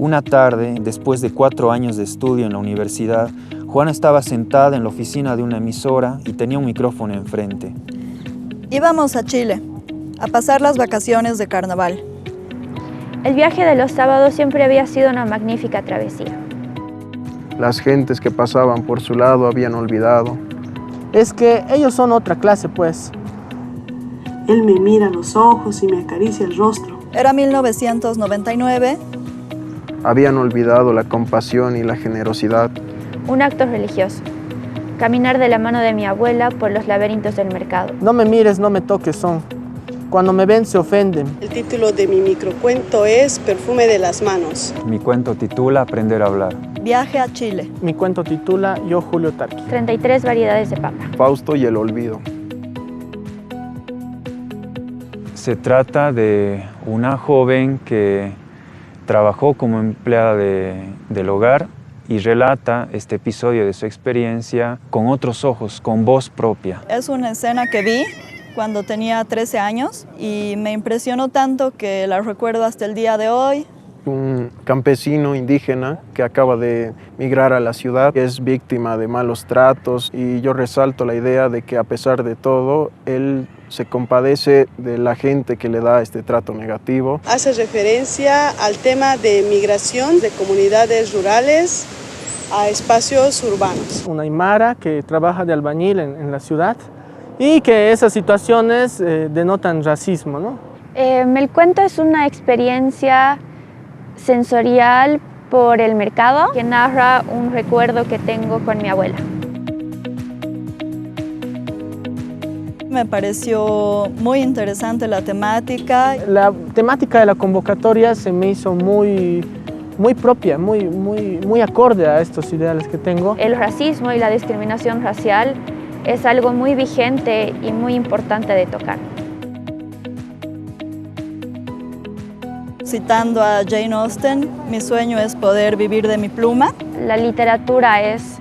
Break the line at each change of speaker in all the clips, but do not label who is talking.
Una tarde, después de 4 años de estudio en la universidad, Juana estaba sentada en la oficina de una emisora y tenía un micrófono enfrente.
Íbamos a Chile, a pasar las vacaciones de carnaval.
El viaje de los sábados siempre había sido una magnífica travesía.
Las gentes que pasaban por su lado habían olvidado.
Es que ellos son otra clase, pues.
Él me mira a los ojos y me acaricia el rostro.
Era 1999.
Habían olvidado la compasión y la generosidad.
Un acto religioso. Caminar de la mano de mi abuela por los laberintos del mercado.
No me mires, no me toques son. Cuando me ven se ofenden.
El título de mi microcuento es Perfume de las manos.
Mi cuento titula Aprender a hablar.
Viaje a Chile.
Mi cuento titula Yo, Julio Tarqui.
33 variedades de papa.
Fausto y el olvido.
Se trata de una joven que trabajó como empleada del hogar y relata este episodio de su experiencia con otros ojos, con voz propia.
Es una escena que vi cuando tenía 13 años y me impresionó tanto que la recuerdo hasta el día de hoy.
Un campesino indígena que acaba de migrar a la ciudad, es víctima de malos tratos y yo resalto la idea de que a pesar de todo, él se compadece de la gente que le da este trato negativo.
Hace referencia al tema de migración de comunidades rurales a espacios urbanos.
Una aymara que trabaja de albañil en la ciudad y que esas situaciones denotan racismo, ¿no?
El cuento es una experiencia sensorial por el mercado que narra un recuerdo que tengo con mi abuela.
Me pareció muy interesante la temática.
La temática de la convocatoria se me hizo muy propia, muy acorde a estos ideales que tengo.
El racismo y la discriminación racial es algo muy vigente y muy importante de tocar.
Citando a Jane Austen, mi sueño es poder vivir de mi pluma.
La literatura es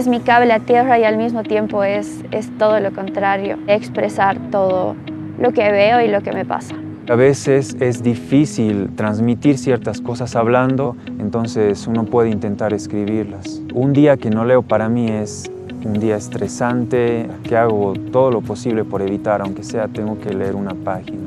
mi cable a tierra y al mismo tiempo es todo lo contrario, expresar todo lo que veo y lo que me pasa.
A veces es difícil transmitir ciertas cosas hablando, entonces uno puede intentar escribirlas. Un día que no leo para mí es un día estresante, que hago todo lo posible por evitar, aunque sea tengo que leer una página.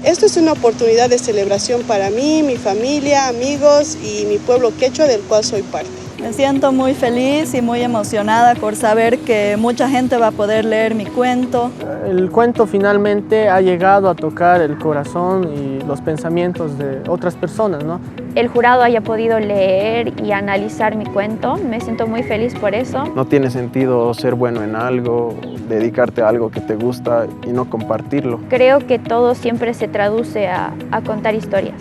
Esto es una oportunidad de celebración para mí, mi familia, amigos y mi pueblo quechua del cual soy parte.
Me siento muy feliz y muy emocionada por saber que mucha gente va a poder leer mi cuento.
El cuento finalmente ha llegado a tocar el corazón y los pensamientos de otras personas, ¿no?
El jurado haya podido leer y analizar mi cuento, me siento muy feliz por eso.
No tiene sentido ser bueno en algo, dedicarte a algo que te gusta y no compartirlo.
Creo que todo siempre se traduce a contar historias.